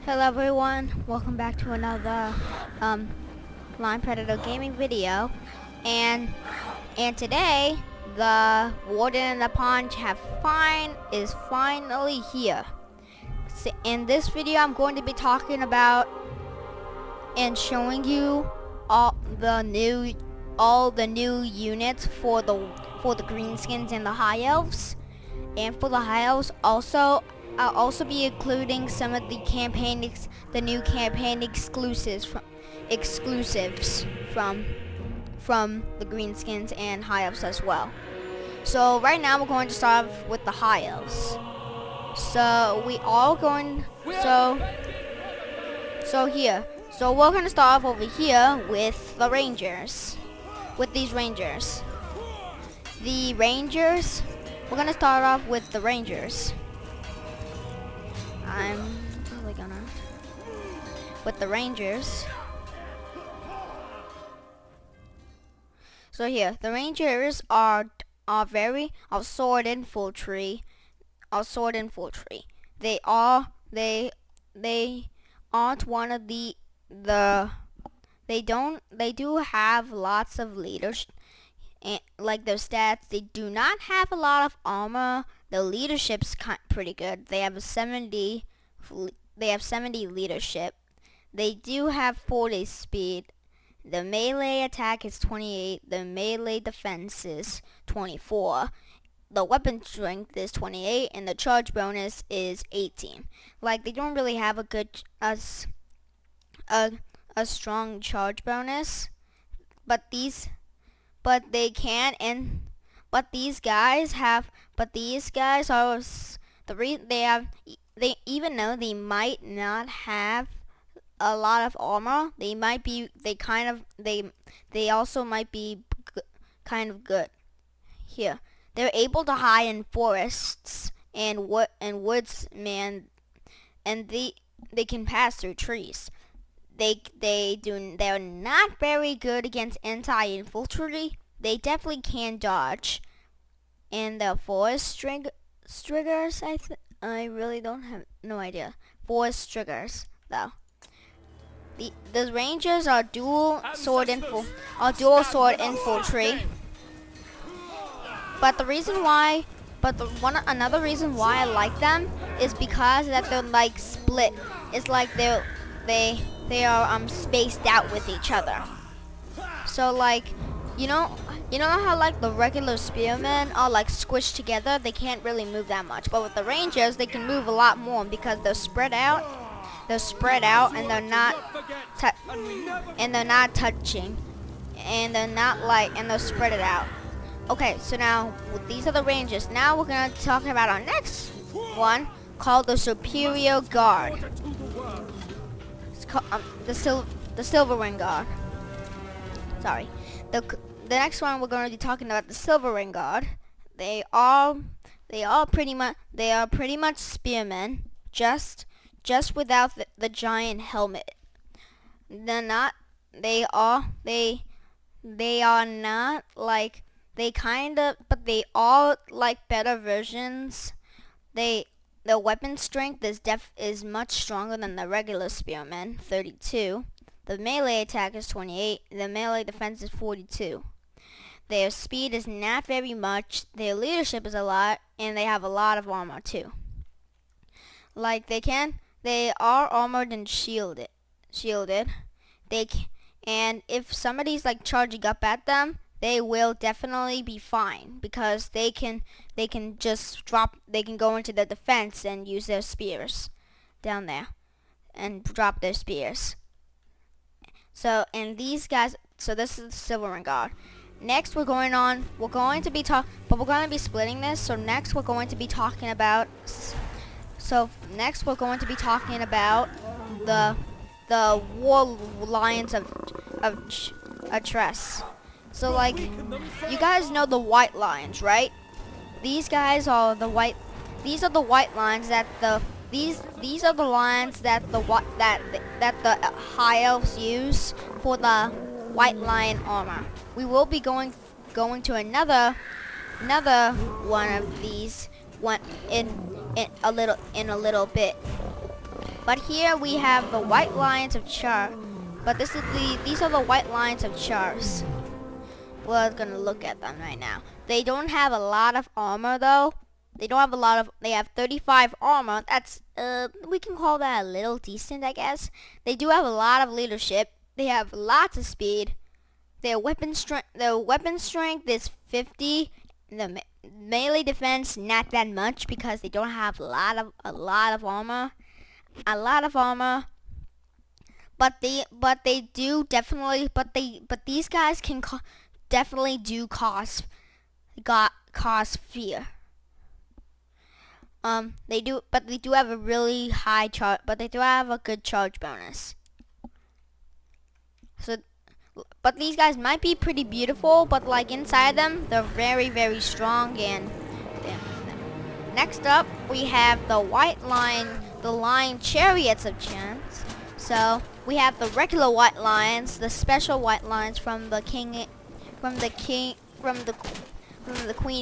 Hello everyone, welcome back to another Line Predator gaming video, and today the Warden and the Paunch is finally here. So in this video I'm going to be talking about and showing you all the new units for the greenskins and the high elves. And for the high elves also, I'll also be including some of the new campaign exclusives from the greenskins and high elves as well. So right now we're going to start off with the high elves. So we're going to start off over here with the rangers. With these rangers. We're gonna start off with the rangers. I'm probably gonna with the rangers. So here, the rangers are sword infantry. They aren't one of the they do have lots of leadership. And like their stats, they do not have a lot of armor. The leadership's pretty good. They have 70 leadership. They do have 40 speed. The melee attack is 28. The melee defense is 24. The weapon strength is 28, and the charge bonus is 18. Like they don't really have a good a strong charge bonus, but these guys are even though they might not have a lot of armor, they also might be kind of good. Here, they're able to hide in forests and woods, man, and they can pass through trees. They're not very good against anti-infantry. They definitely can dodge. And the forest striggers, I really don't have no idea. Forest striggers though. The rangers are dual sword infantry. But another reason why I like them is because that they're like split. It's like they are spaced out with each other. So like, you know how like the regular spearmen are like squished together, they can't really move that much. But with the rangers, they can move a lot more because they're spread out. And they're not touching. And they're spread it out. Okay, so now these are the rangers. Now we're gonna talk about our next one called the Superior Guard. The Silver Ring Guard. Sorry. The next one we're going to be talking about the Silver Ring Guard. They are pretty much spearmen, just without the giant helmet. They are not like but they are like better versions. The weapon strength is much stronger than the regular spearmen, 32. The melee attack is 28. The melee defense is 42. Their speed is not very much. Their leadership is a lot, and they have a lot of armor too. Like they are armored and shielded. And if somebody's like charging up at them, they will definitely be fine because they can go into the defense and use their spears down there and drop their spears. So this is the Silver Ring Guard. Next we're going to be splitting this. So next we're going to be talking about the War Lions of Tress. So like, you guys know the White Lions, right? These are the white lions that the high elves use for the White Lion armor. We will be going to another one of these in a little bit. But here we have the White Lions of Char. But these are the White Lions of Chars. We're gonna look at them right now. They don't have a lot of armor though. They have 35 armor. That's, we can call that a little decent, I guess. They do have a lot of leadership. They have lots of speed. Their weapon strength is 50. The melee defense not that much because they don't have a lot of armor. But these guys can definitely do cause fear. They do have a really high charge, but they do have a good charge bonus. So, but these guys might be pretty beautiful, but like inside them, they're very, very strong. And next up, we have the lion chariots of chance. So we have the regular white lions, the special white lions from the queen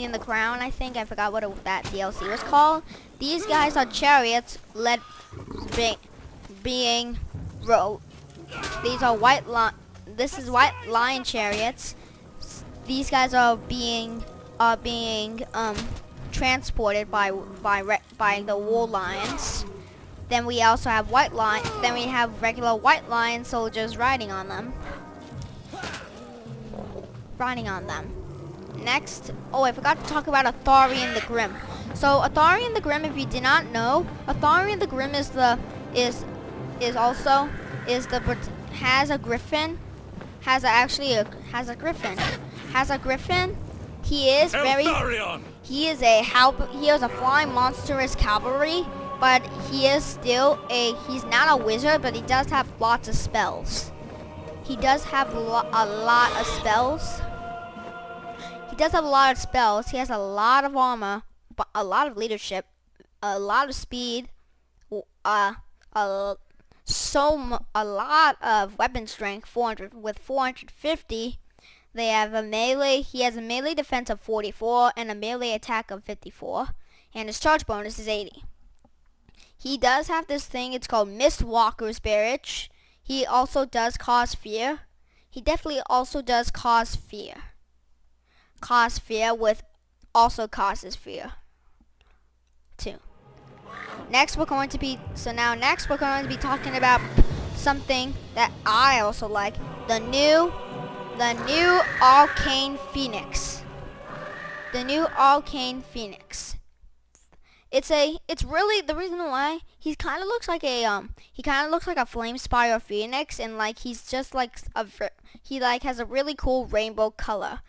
and the crown. I forgot what that DLC was called. These guys are chariots led being rode. These are This is white lion chariots. These guys are being transported by the war lions. Then we also have Then we have regular white lion soldiers riding on them. Next, I forgot to talk about Atharian the Grim. So Atharian the Grim, if you did not know, Atharian the Grim has a griffin. Has a griffin. He is a flying monstrous cavalry, but he's not a wizard, but he does have lots of spells. He does have a lot of spells. He has a lot of armor, a lot of leadership, a lot of speed, a lot of weapon strength, 450. They have he has a melee defense of 44 and a melee attack of 54, and his charge bonus is 80. He does have this thing, it's called Mistwalker's Barrage. He also does cause fear. He definitely also does cause fear. Also causes fear too. Next we're going to be talking about something that I also like. The new Arcane Phoenix. It's really the reason why he kind of looks like a flame spire phoenix, and like he's just like he has a really cool rainbow color.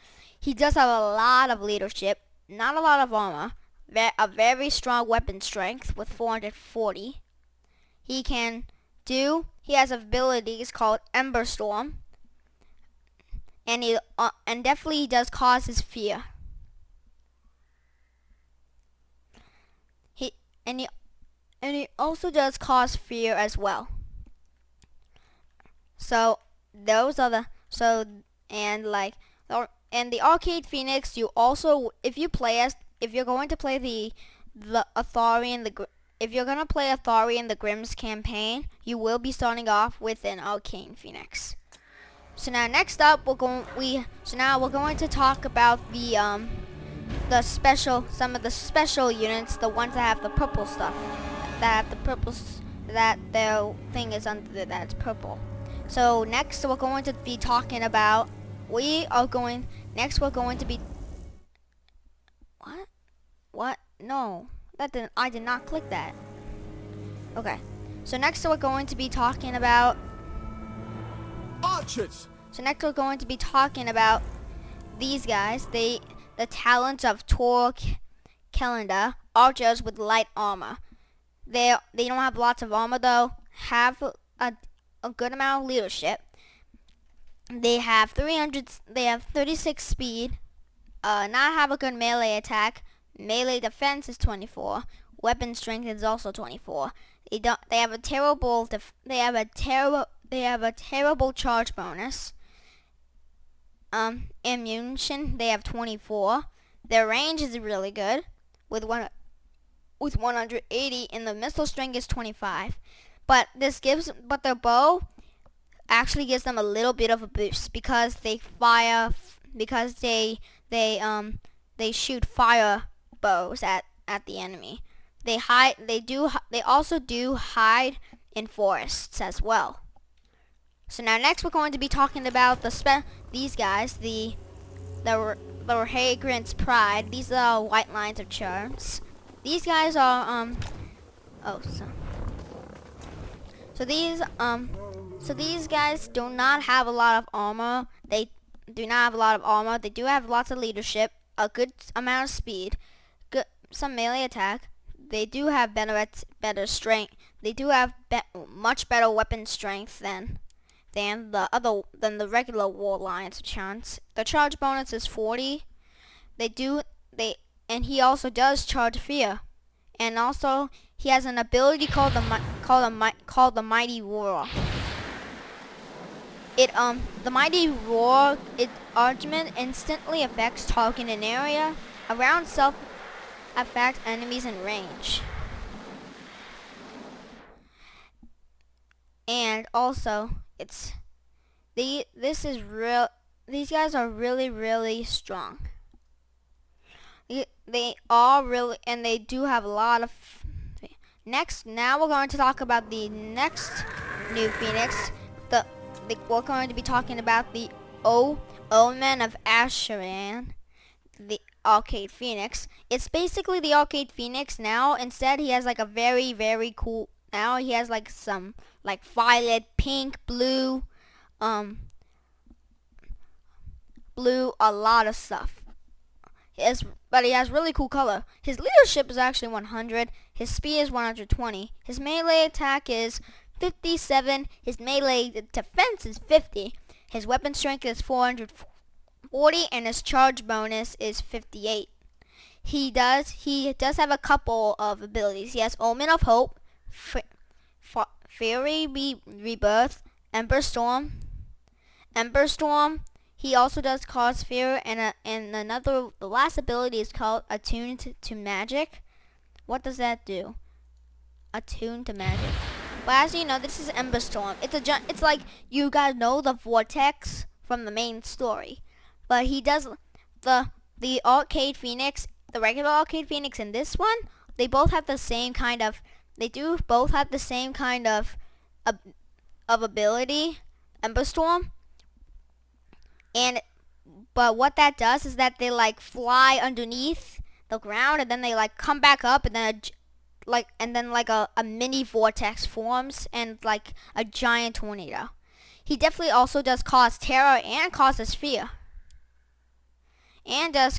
He does have a lot of leadership, not a lot of armor, a very strong weapon strength with 440. He has abilities called Ember Storm, and definitely he does causes fear. He also does cause fear as well. So those are and the Arcade Phoenix. You also, if you're going to play the Atharian if you're gonna play Atharian the Grimm's campaign, you will be starting off with an Arcane Phoenix. So now next up we're going to talk about some of the special units, the ones that have the purple stuff, that their thing is under that's purple. So next we're going to be talking about what? No, I did not click that. Okay. So next we're going to be talking about archers. So next we're going to be talking about these guys. The talents of Tor Calendar, archers with light armor. They don't have lots of armor though. Have a good amount of leadership. They have 36 speed. Not have a good melee attack. Melee defense is 24. Weapon strength is also 24. They have a terrible charge bonus. Ammunition, they have 24. Their range is really good with 180, and the missile strength is 25. but their bow actually gives them a little bit of a boost because they shoot fire bows at the enemy. They also do hide in forests as well. So now next we're going to be talking about these guys, the Vagrant's Pride. These are white lines of charms. These guys are so these guys do not have a lot of armor. They do have lots of leadership, a good amount of speed, some melee attack. They do have better strength. They do have much better weapon strength than the regular war lions charge. The charge bonus is 40. And he also does charge fear, and also he has an ability called the Mighty Roar. The Mighty Roar, its argument instantly affects target in an area around affect enemies in range. And also these guys are really strong. They are really, and they do have a lot of. Now we're going to talk about the next new Phoenix. We're going to be talking about the Omen of Asheran, the Arcade Phoenix. It's basically the Arcade Phoenix now. Instead, he has like a very cool. Now he has like some like violet, pink, blue, a lot of stuff. But he has really cool color. His leadership is actually 100. His speed is 120. His melee attack is 57. His melee defense is 50. His weapon strength is 440, and his charge bonus is 58. He does have a couple of abilities. He has Omen of Hope, Fairy Rebirth, Ember Storm. He also does cause fear, and the last ability is called Attuned to Magic. What does that do? Attuned to Magic. But as you know, this is Ember Storm. It's like you guys know the Vortex from the main story, but he does the Arcade Phoenix, the regular Arcade Phoenix, and this one. They both have the same kind of. They do both have the same kind of ability, Ember Storm. But what that does is that they like fly underneath the ground, and then they like come back up, and then a mini vortex forms, and like a giant tornado. He definitely also does cause terror and causes fear. This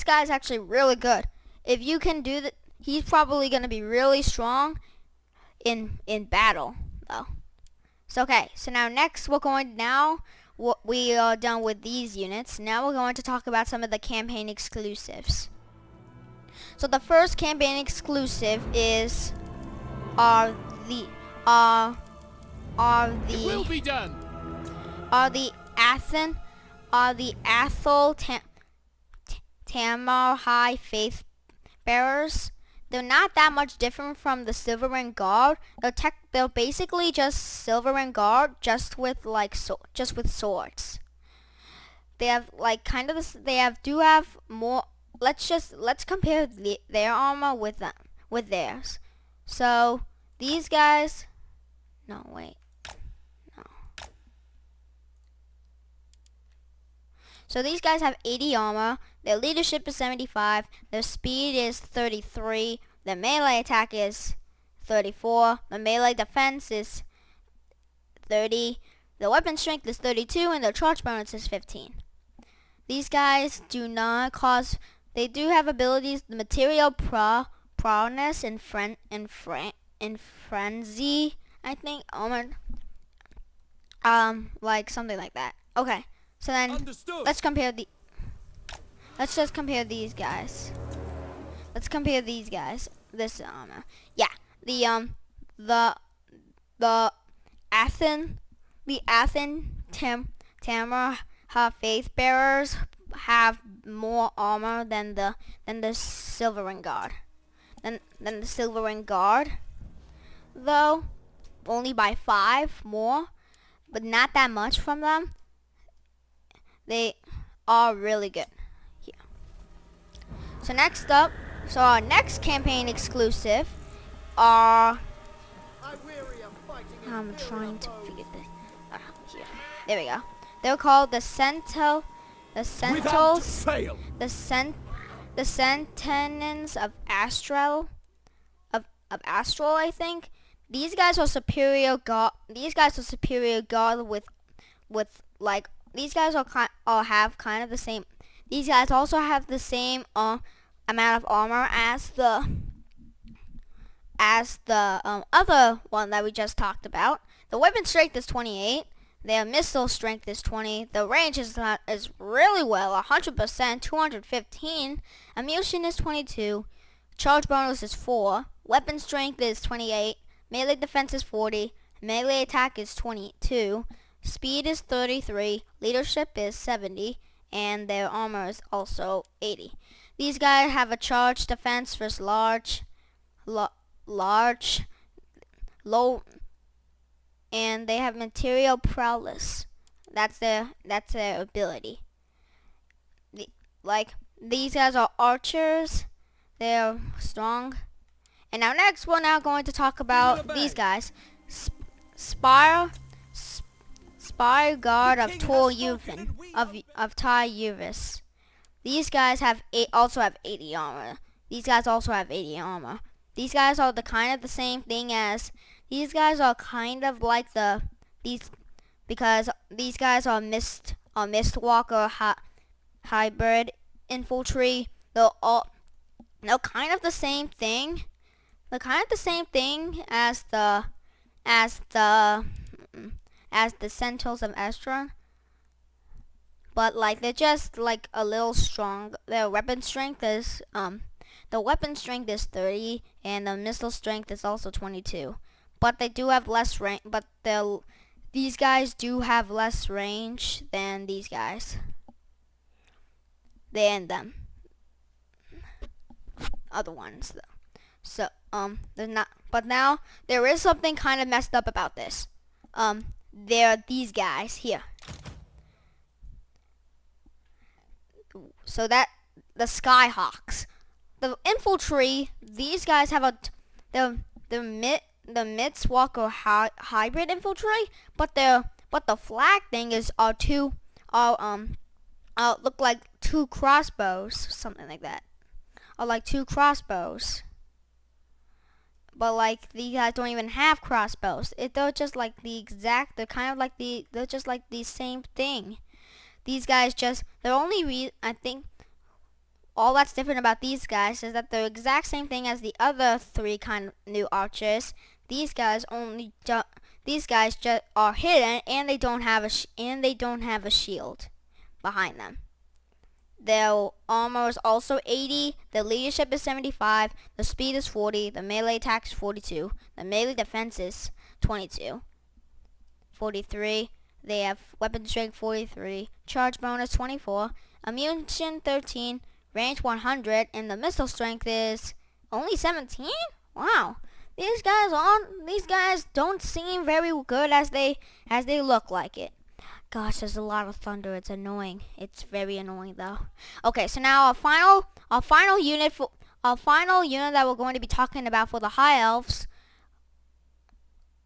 guy's actually really good. If you can do that, he's probably gonna be really strong in battle though. So now next we are done with these units. Now we're going to talk about some of the campaign exclusives. So the first campaign exclusive are the Athol Tamar High Faith Bearers. They're not that much different from the Silverring Guard. They're basically just Silverring Guard, just with swords. They have like kind of this. Do have more. Let's compare their armor with theirs. So these guys. No, wait. No. So these guys have 80 armor. Their leadership is 75. Their speed is 33. Their melee attack is 34. The melee defense is 30. The weapon strength is 32, and their charge bonus is 15. These guys do not cause. They do have abilities: the material prowess and frenzy. I think like something like that. Okay, so then Understood. let's just compare these guys. This armor. Yeah, the Athen Tamar Faith Bearers have more armor than the Silvering Guard. Than the Silvering Guard, though, only by 5 more, but not that much from them. They are really good. Here. So next up, our next campaign exclusive are. I'm trying to figure this. Here. There we go. They're called the Sentinels. The Sentinels of Astral. Of Astral, I think. These guys are superior guard. These guys are superior guard with like. These guys have kind of the same. These guys also have the same amount of armor as the other one that we just talked about. The weapon strength is 28. Their missile strength is 20. The range is really well, 100%, 215. Ammunition is 22. Charge bonus is 4. Weapon strength is 28. Melee defense is 40. Melee attack is 22. Speed is 33. Leadership is 70. And their armor is also 80. These guys have a charge defense versus low, and they have material prowess. That's their ability. These guys are archers. They're strong. And now next we're now going to talk about these guys. Spire Guard of Tor Yuvin of Tai Uvis. These guys also have 80 armor. These guys also have 80 armor. These guys are the same thing as. These guys are kind of like because these guys are Mistwalker hybrid infantry. They're kind of the same thing. They're kind of the same thing as the Sentinels of Astron. But like they're just like a little strong. Their weapon strength is 30, and the missile strength is also 22. But they do have less range. But these guys do have less range than these guys. Than them. Other ones though. So they're not. But now there is something kind of messed up about this. They're these guys here. So that the Skyhawks, the infantry. These guys have the Mistwalker hybrid infantry, but the flag thing is look like 2 crossbows, something like that, or like 2 crossbows. But like these guys don't even have crossbows. They're just like they're just like the same thing. These guys I think all that's different about these guys is that they're the exact same thing as the other 3 kind of new archers. These guys just are hidden, and they don't have a shield behind them. Their armor is also 80. The leadership is 75. The speed is 40. The melee attack is 42. The melee defense is 22. 43. They have weapon strength 43. Charge bonus 24. Ammunition 13. Range 100. And the missile strength is only 17? Wow. These guys don't seem very good as they look like it. Gosh, there's a lot of thunder. It's annoying. It's very annoying though. Okay, so now our final unit that we're going to be talking about for the High Elves.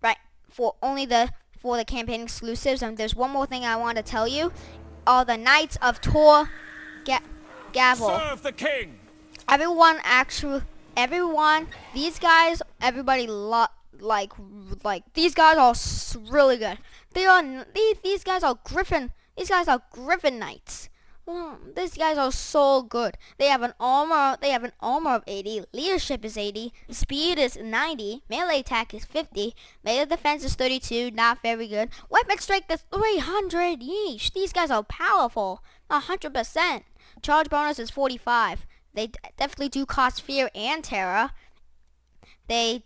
Right, for the campaign exclusives. And there's one more thing I want to tell you. Are the Knights of Tor Gavel. Serve the king. These guys, everybody like these guys are really good. These guys are Griffin. These guys are Griffin Knights. These guys are so good. They have an armor of 80. Leadership is 80. Speed is 90. Melee attack is 50. Melee defense is 32. Not very good. Weapon strength is 300. Yeesh. These guys are powerful. 100%. Charge bonus is 45. They definitely do cause fear and terror. They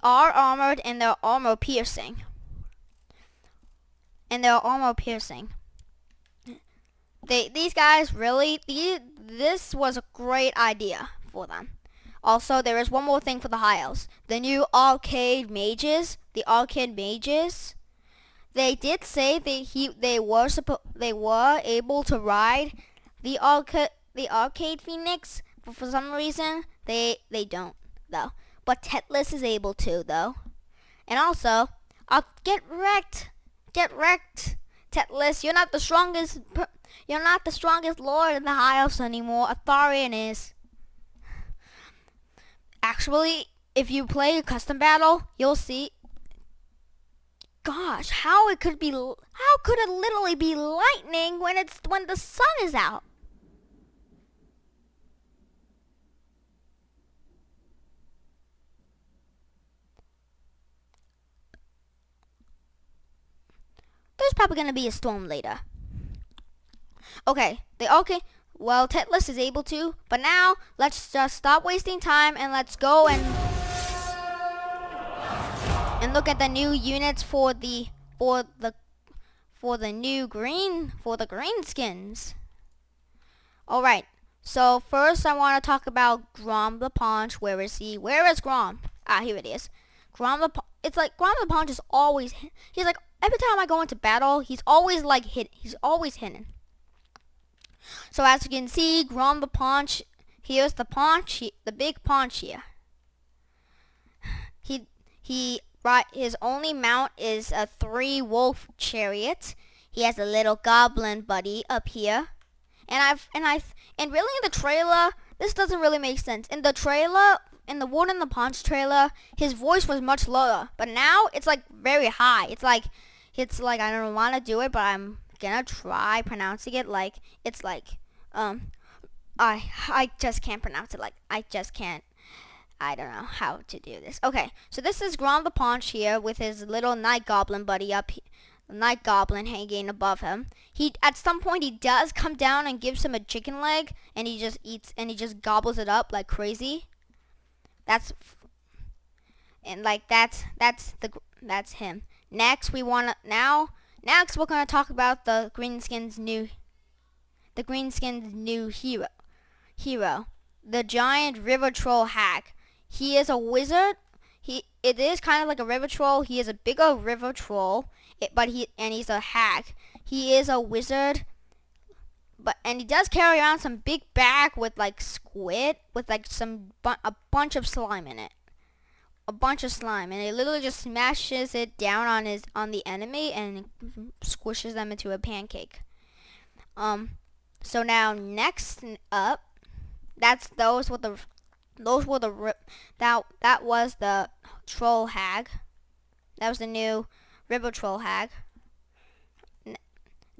are armored, and they're armor piercing. these guys really, this was a great idea for them. Also, there is one more thing for the high elves. The new arcade mages, they did say they were able to ride the arcade phoenix, but for some reason they don't though. But Tetris is able to though. And also, get wrecked, Tetris. You're not the strongest. You're not the strongest lord in the high elves anymore. Atharian is. Actually, if you play a custom battle, you'll see. Gosh, how could it literally be lightning when the sun is out? There's probably gonna be a storm later. Okay, well, Tetris is able to, but now let's just stop wasting time and let's go and look at the new units for the green skins. All right. So first, I want to talk about Grom the Paunch. Where is he? Where is Grom? Ah, here it is. Grom the Paunch is always. He's like every time I go into battle, he's always like He's always hidden. So as you can see, Grom the Paunch. Here's the paunch. The big paunch here. His only mount is a 3-wolf chariot. He has a little goblin buddy up here. And really in the trailer, this doesn't really make sense. In the Warden And the Paunch trailer, his voice was much lower, but now it's like very high. It's like I don't want to do it, but I'm gonna try pronouncing it like it's like I just can't pronounce it. Like I just can't. I don't know how to do this. Okay, so this is Grom the Paunch here with his little night goblin buddy up here. Night goblin hanging above him. At some point he does come down and gives him a chicken leg, and he just gobbles it up like crazy. That's him. Next we're gonna talk about the Greenskin's new hero, the giant river troll hag. He is a wizard. It is kind of like a river troll. He is a bigger river troll, but he's a hag. He is a wizard, and he does carry around some big bag with like squid with like a bunch of slime in it. A bunch of slime, and he literally just smashes it down on the enemy and squishes them into a pancake. So now next up, that was the troll hag. That was the new river troll hag.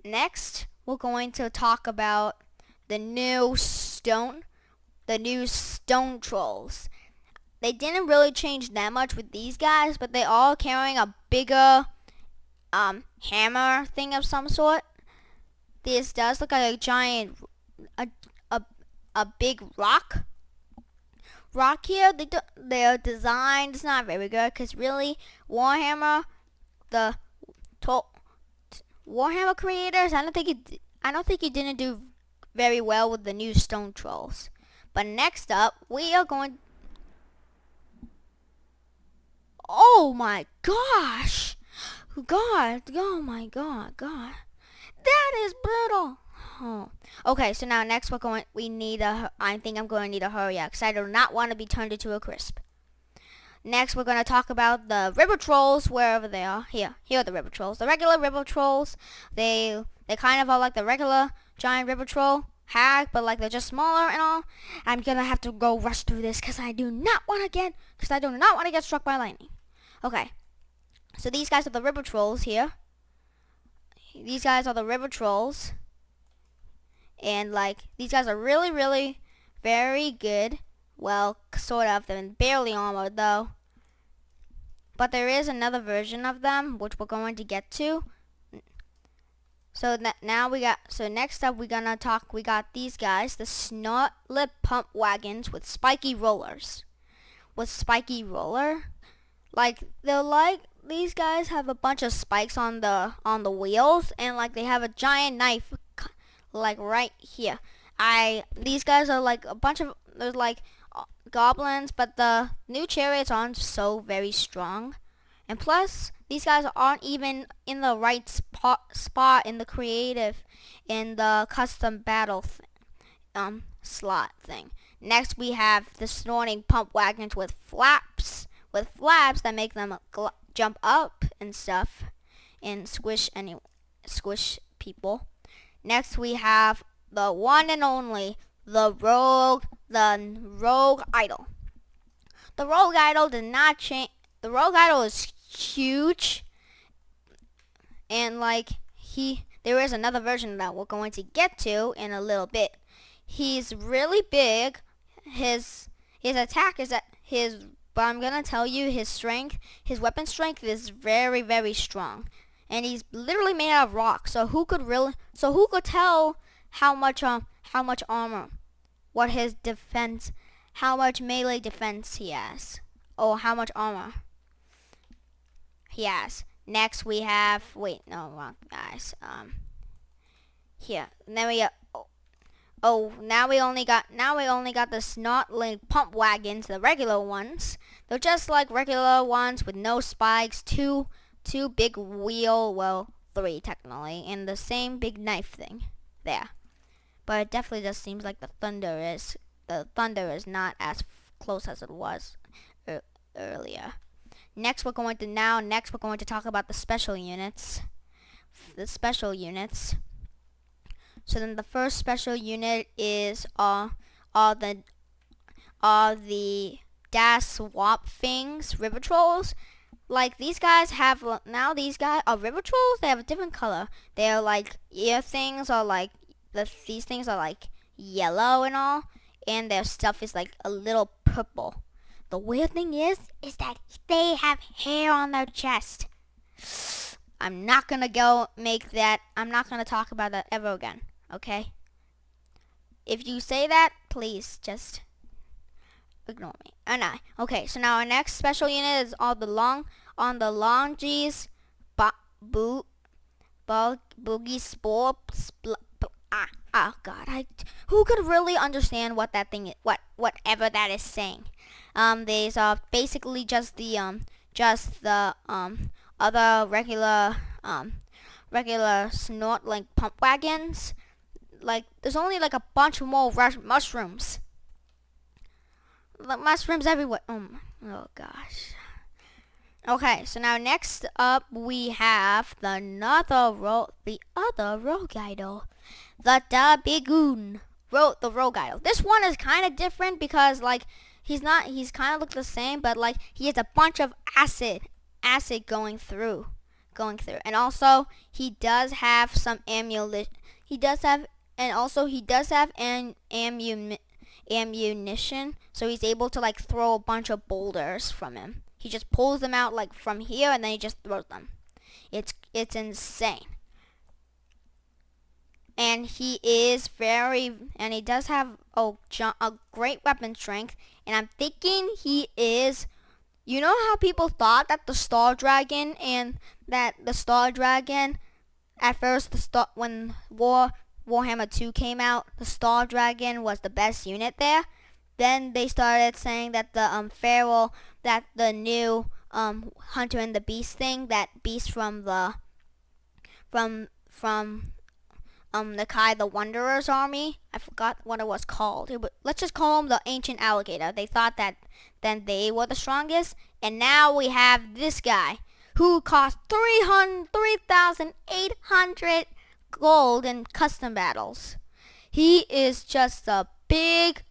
Next, we're going to talk about the new stone trolls. They didn't really change that much with these guys, but they all carrying a bigger hammer thing of some sort. This does look like a giant a big rock here. Their design is not very good because really Warhammer creators, I don't think he didn't do very well with the new stone trolls. But next up, we are going. Oh my gosh! God! Oh my God! God! That is brutal. Oh. Okay, so now next I think I'm going to need a hurry up because I do not want to be turned into a crisp. Next, we're going to talk about the river trolls, wherever they are. Here are the river trolls. The regular river trolls, they kind of are like the regular giant river troll hag, but like they're just smaller and all. I'm going to have to go rush through this because I do not want to get struck by lightning. Okay, so these guys are the river trolls here. These guys are the river trolls. And like, these guys are really, really very good. Well, sort of. They're barely armored though. But there is another version of them, which we're going to get to. So next up we got these guys, the snot lip pump wagons with spiky rollers. Like, these guys have a bunch of spikes on the wheels, and like they have a giant knife like right here. These guys are like a bunch of, there's like goblins, but the new chariots aren't so very strong. And plus, these guys aren't even in the right spot in the creative, in the custom battle slot thing. Next, we have the snorting pump wagons with flaps that make them jump up and stuff, and squish people. Next, we have the one and only the rogue idol. The rogue idol did not change. The rogue idol is huge, and like there is another version that we're going to get to in a little bit. He's really big. His attack is but I'm gonna tell you his strength. His weapon strength is very, very strong, and he's literally made out of rock. So who could tell how much armor, what his defense, how much melee defense he has, or how much armor he has. Next we have, wait, no, wrong guys. Here. And then we got, now we only got the snotling pump wagons, the regular ones. They're just like regular ones with no spikes, two big wheel, well, three technically, and the same big knife thing there. But it definitely just seems like the thunder is not as close as it was earlier. Next we're going to talk about the special units. So then the first special unit is the dash swap things, river trolls. Like these guys are river trolls. They have a different color. They're like these things are like yellow and all, and their stuff is like a little purple. The weird thing is that they have hair on their chest. I'm not gonna talk about that ever again, okay? If you say that, please just ignore me. Okay, so now our next special unit is on the Longies Boogie Spore. Oh God! Who could really understand what that thing is? Whatever that is saying. These are basically just the other regular snortling pump wagons. Like there's only like a bunch more mushrooms. Mushrooms everywhere. Oh gosh. Okay, so now next up we have the other rogue idol, the Dabigoon. The rogue idol. This one is kind of different because like he's kind of look the same, but like he has a bunch of acid going through, and also he does have some ammunition. He does have ammunition, so he's able to like throw a bunch of boulders from him. He just pulls them out like from here, and then he just throws them. It's insane. And he does have a great weapon strength, and I'm thinking he is. You know how people thought that the Star Dragon at first when Warhammer 2 came out, the Star Dragon was the best unit there. Then they started saying that the new Hunter and the Beast thing, that beast from the Kai the Wanderer's army. I forgot what it was called. Let's just call him the Ancient Alligator. They thought that then they were the strongest, and now we have this guy who cost 3,800 gold in custom battles. He is just a big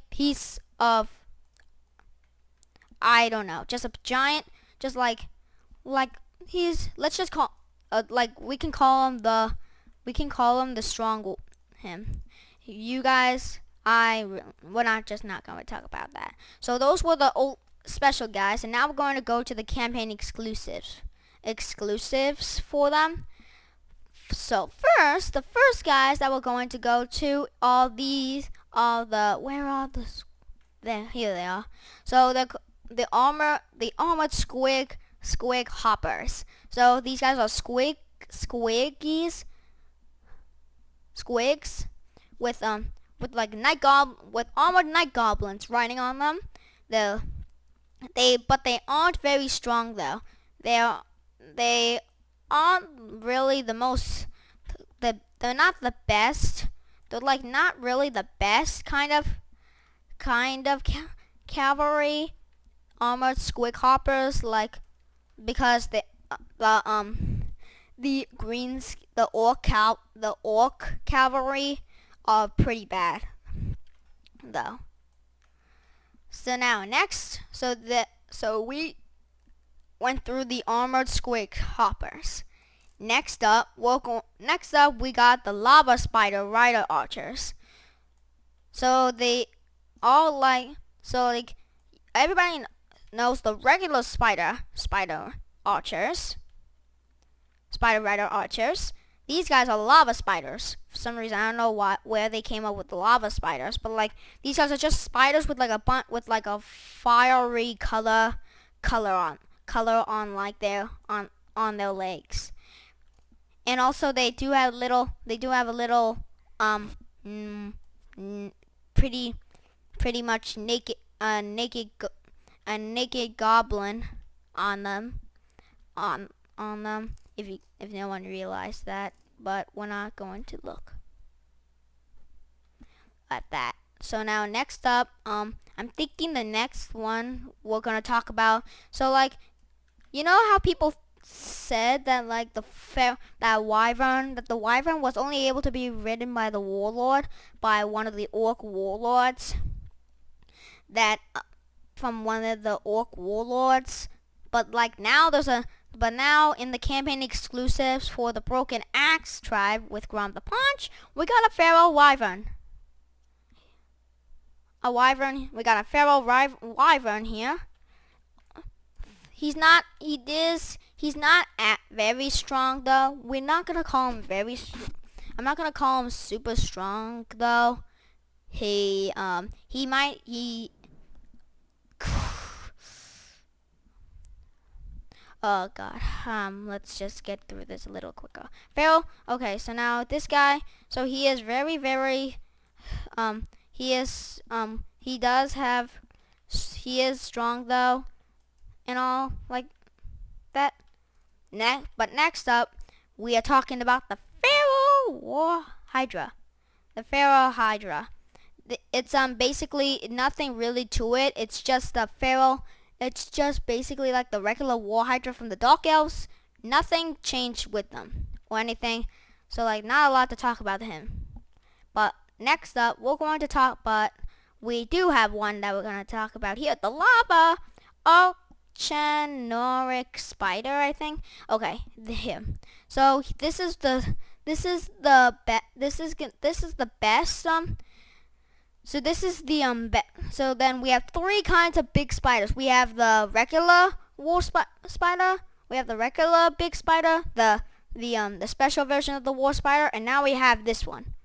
piece of, I don't know, just a giant, just like he's, let's just call, we can call him the strong him. You guys, we're not going to talk about that. So those were the old special guys, and now we're going to go to the campaign exclusives for them. So the first guys that we're going to go to are here they are. So the armored squig hoppers. So these guys are squiggies. squigs with like with armored night goblins riding on them. But they aren't very strong though. They aren't really the most. They're not the best. They're like not really the best kind of cavalry armored squig hoppers, like, because the orc cavalry are pretty bad though. So now next, so we went through the armored squig hoppers. Next up we got the lava spider rider archers. So they all like everybody knows the regular spider rider archers. These guys are lava spiders. For some reason, I don't know where they came up with the lava spiders, but like these guys are just spiders with like a fiery color on like on their legs. And also they do have a little pretty much naked goblin on them if no one realized that, but we're not going to look at that. So now next up, I'm thinking the next one we're gonna talk about, so like, you know how people said that like the wyvern was only able to be ridden by the warlord, by one of the orc warlords, from one of the orc warlords, but now in the campaign exclusives for the Broken Axe tribe with Warden And the Paunch, we got a feral wyvern. We got a feral wyvern here. He's not very strong though. I'm not gonna call him super strong though. Oh god. Let's just get through this a little quicker. Feral. Okay, so now this guy, so he is very he is strong though, and all like that. But next up, we are talking about the feral war hydra. The feral hydra. It's basically nothing really to it. It's just the feral. It's just basically like the regular war hydra from the Dark Elves. Nothing changed with them or anything. So like not a lot to talk about him. But next up, but we do have one that we're going to talk about here. The lava oceanoric spider, I think. Okay, him. So this is the best So this is the so then we have three kinds of big spiders. We have the regular spider, we have the regular big spider, the special version of the war spider, and now we have this one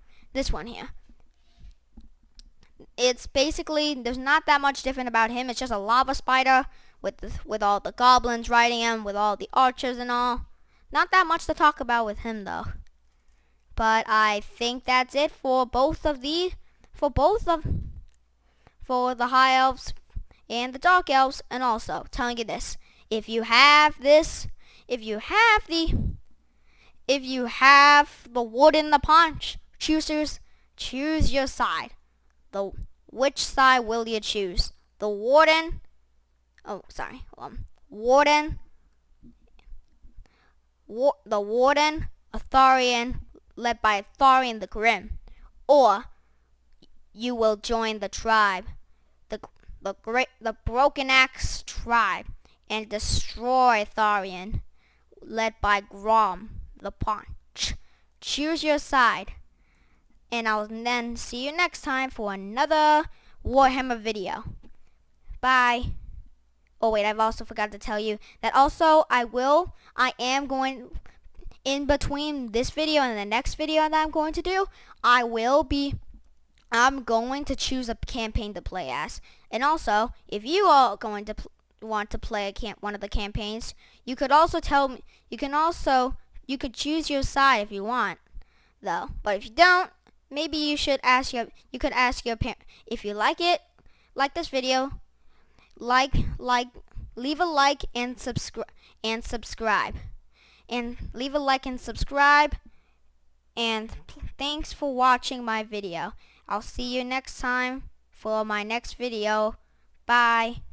here. It's basically, there's not that much different about him. It's just a lava spider with all the goblins riding him, with all the archers and all. Not that much to talk about with him though. But I think that's it for for the high elves and the dark elves. And also telling you this, if you have the Warden And the Paunch, choose your side. Which side will you choose? The Warden, the Warden Atharian, led by Atharian the Grim, or you will join the tribe, the Broken Axe tribe, and destroy Atharian, led by Grom the Paunch. Choose your side, and I'll then see you next time for another Warhammer video. Bye. Oh wait, I've also forgot to tell you that also I am going, in between this video and the next video that I'm going to do, I'm going to choose a campaign to play as. And also, if you are going to want to play one of the campaigns, you could also tell me, you could choose your side if you want. though. But if you don't, maybe you should ask you could ask your parent. If you like it, like this video, leave a like and subscribe. And leave a like and subscribe. And thanks for watching my video. I'll see you next time for my next video. Bye.